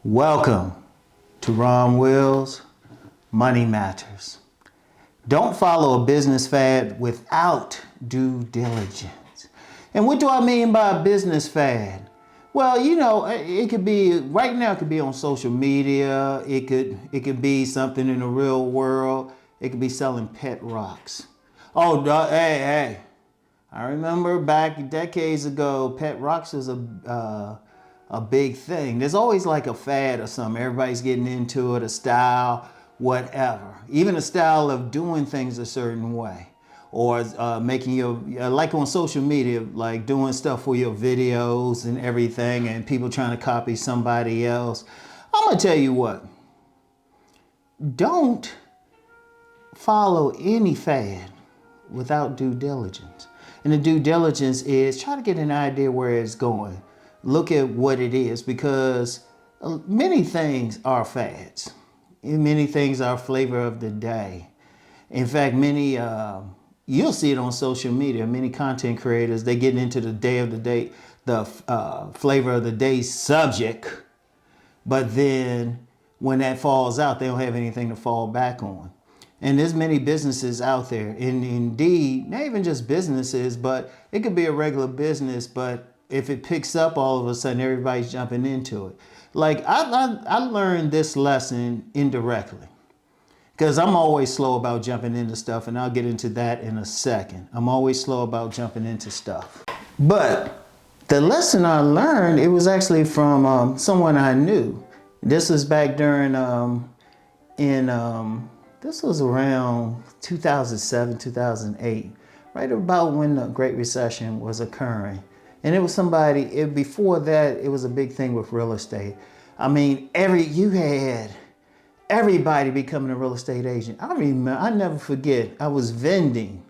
Welcome to Rom Wills, Money Matters. Don't follow a business fad without due diligence. And what do I mean by a business fad? Well, it could be, right now it could be on social media, it could be something in the real world, it could be selling pet rocks. Oh, hey, I remember back decades ago, pet rocks was a big thing. There's always like a fad or something. Everybody's getting into it, a style, whatever. Even a style of doing things a certain way. Or making your, like on social media, like doing stuff for your videos and everything and people trying to copy somebody else. I'm gonna tell you what, don't follow any fad without due diligence. And the due diligence is try to get an idea where it's going. Look at what it is, because many things are fads. Many things are flavor of the day. In fact, many, you'll see it on social media, many content creators, they get into the day of the day, the flavor of the day subject, but then when that falls out, they don't have anything to fall back on. And there's many businesses out there, and indeed, not even just businesses, but it could be a regular business, but if it picks up, all of a sudden everybody's jumping into it. Like I learned this lesson indirectly, because I'm always slow about jumping into stuff, and I'll get into that in a second. I'm always slow about jumping into stuff. But the lesson I learned, it was actually from someone I knew. This was back during, this was around 2007, 2008, right about when the Great Recession was occurring. And it was somebody, before that, it was a big thing with real estate. I mean, you had everybody becoming a real estate agent. I remember, I never forget, I was vending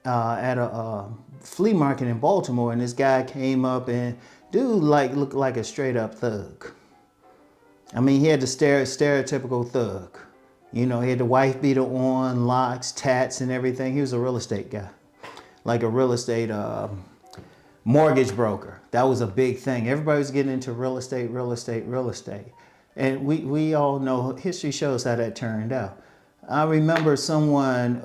at a flea market in Baltimore, and this guy came up, and dude looked like a straight up thug. I mean, he had the stereotypical thug. You know, he had the wife beater on, locks, tats, and everything. He was a real estate guy, like a real estate mortgage broker. That was a big thing. Everybody was getting into real estate. And we all know, history shows how that turned out. I remember someone,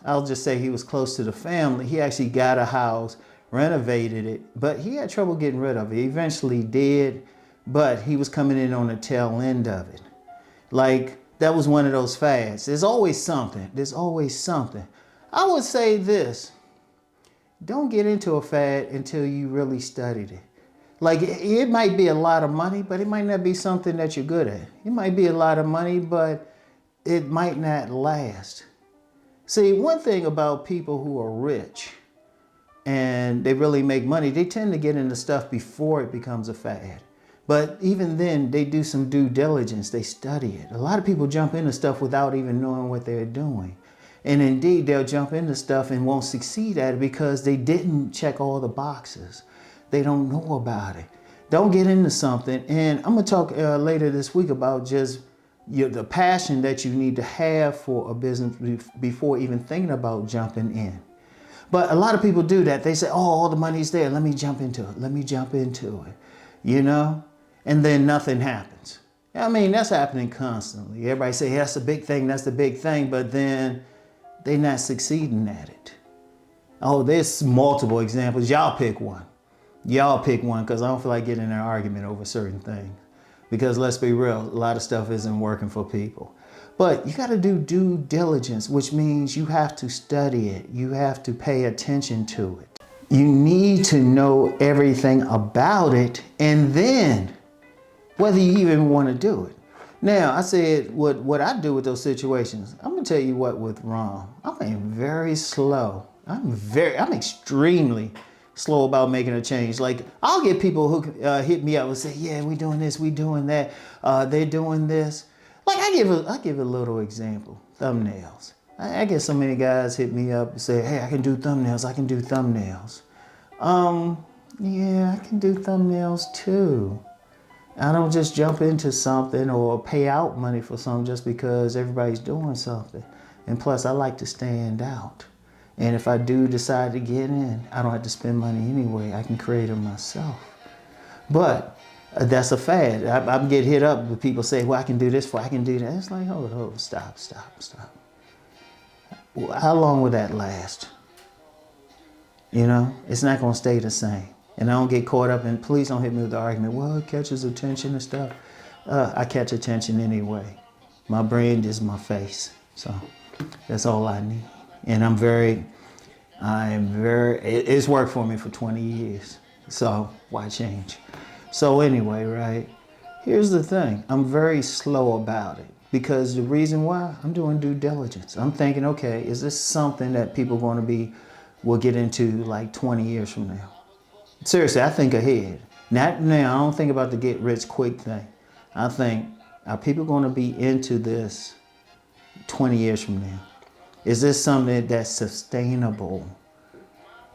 I'll just say he was close to the family. He actually got a house, renovated it, but he had trouble getting rid of it. He eventually did, but he was coming in on the tail end of it. Like, that was one of those fads. There's always something. I would say this. Don't get into a fad until you really studied it. Like, it might be a lot of money, but it might not be something that you're good at. It might be a lot of money, but it might not last. See, one thing about people who are rich and they really make money, they tend to get into stuff before it becomes a fad. But even then, they do some due diligence. They study it. A lot of people jump into stuff without even knowing what they're doing. And indeed, they'll jump into stuff and won't succeed at it because they didn't check all the boxes. They don't know about it. Don't get into something. And I'm going to talk later this week about just the passion that you need to have for a business before even thinking about jumping in. But a lot of people do that. They say, oh, all the money's there. Let me jump into it. You know? And then nothing happens. I mean, that's happening constantly. Everybody say, hey, that's the big thing. But then they're not succeeding at it. Oh, there's multiple examples. Y'all pick one, because I don't feel like getting in an argument over certain things. Because let's be real, a lot of stuff isn't working for people. But you got to do due diligence, which means you have to study it. You have to pay attention to it. You need to know everything about it, and then whether you even want to do it. Now, I said what I do with those situations. I'm going to tell you what, with Rom, I'm very slow. I'm extremely slow about making a change. Like, I'll get people who hit me up and say, yeah, we doing this, we doing that, they're doing this. Like, I give a little example, thumbnails. I get so many guys hit me up and say, hey, I can do thumbnails. Yeah, I can do thumbnails too. I don't just jump into something or pay out money for something just because everybody's doing something. And plus, I like to stand out. And if I do decide to get in, I don't have to spend money anyway. I can create it myself. But That's a fad. I get hit up with people say, well, I can do this for, I can do that. It's like, hold, stop. Well, how long will that last? You know, it's not going to stay the same. And I don't get caught up in, please don't hit me with the argument, well, it catches attention and stuff. I catch attention anyway. My brand is my face. So that's all I need. And it's worked for me for 20 years. So why change? So anyway, right, here's the thing. I'm very slow about it because the reason why, I'm doing due diligence. I'm thinking, okay, is this something that people will get into like 20 years from now? Seriously, I think ahead. Not now, I don't think about the get rich quick thing. I think, are people going to be into this 20 years from now? Is this something that's sustainable?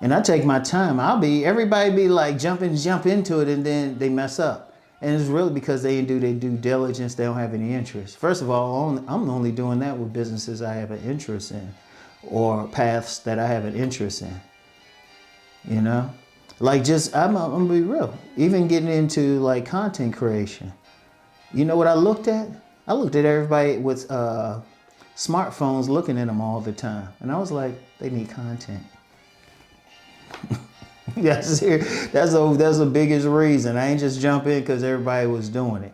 And I take my time. Everybody be like jump into it, and then they mess up. And it's really because they didn't do their due diligence. They don't have any interest. First of all, I'm only doing that with businesses I have an interest in, or paths that I have an interest in. You know, like I'm gonna be real. Even getting into like content creation. You know what I looked at? I looked at everybody with smartphones, looking at them all the time, and I was like, they need content. That's the biggest reason. I ain't just jump in because everybody was doing it.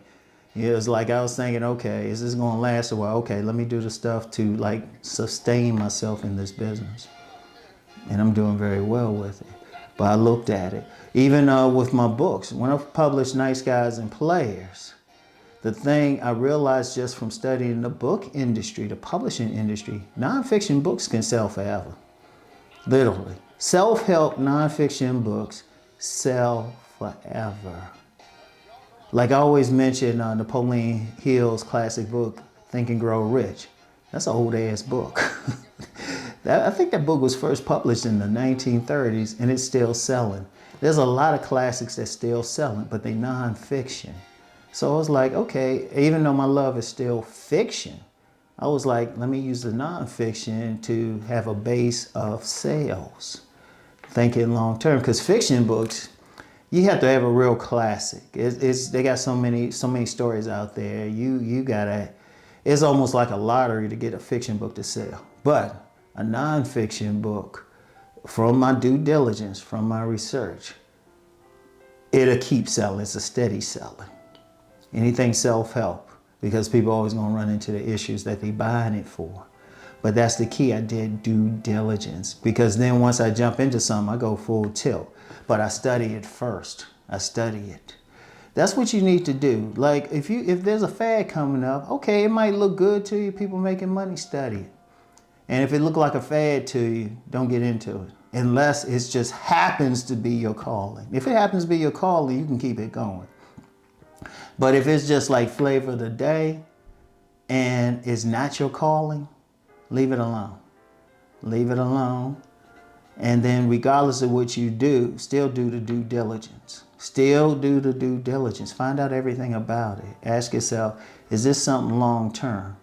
It was like I was thinking, okay, is this gonna last a while? Okay, let me do the stuff to like sustain myself in this business, and I'm doing very well with it. But I looked at it, even with my books. When I published Nice Guys and Players, the thing I realized just from studying the book industry, the publishing industry, nonfiction books can sell forever. Literally. Self-help nonfiction books sell forever. Like I always mention Napoleon Hill's classic book, Think and Grow Rich. That's an old ass book. I think that book was first published in the 1930s and it's still selling. There's a lot of classics that's still selling, but they're nonfiction. So I was like, okay, even though my love is still fiction, I was like, let me use the nonfiction to have a base of sales. Thinking long term, because fiction books, you have to have a real classic. They got so many stories out there. You gotta. It's almost like a lottery to get a fiction book to sell. But a nonfiction book, from my due diligence, from my research, it'll keep selling. It's a steady selling. Anything self-help, because people are always gonna run into the issues that they buying it for. But that's the key. I did due diligence, because then once I jump into something, I go full tilt. But I study it first. I study it. That's what you need to do. Like if there's a fad coming up, okay, it might look good to you, people making money, study it. And if it look like a fad to you, don't get into it. Unless it just happens to be your calling. If it happens to be your calling, you can keep it going. But if it's just like flavor of the day and it's not your calling, leave it alone. Leave it alone. And then regardless of what you do, still do the due diligence. Still do the due diligence. Find out everything about it. Ask yourself, is this something long term?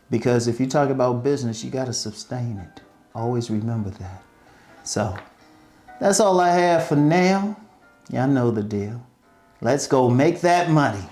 Because if you talk about business, you got to sustain it. Always remember that. So that's all I have for now. Y'all know the deal. Let's go make that money.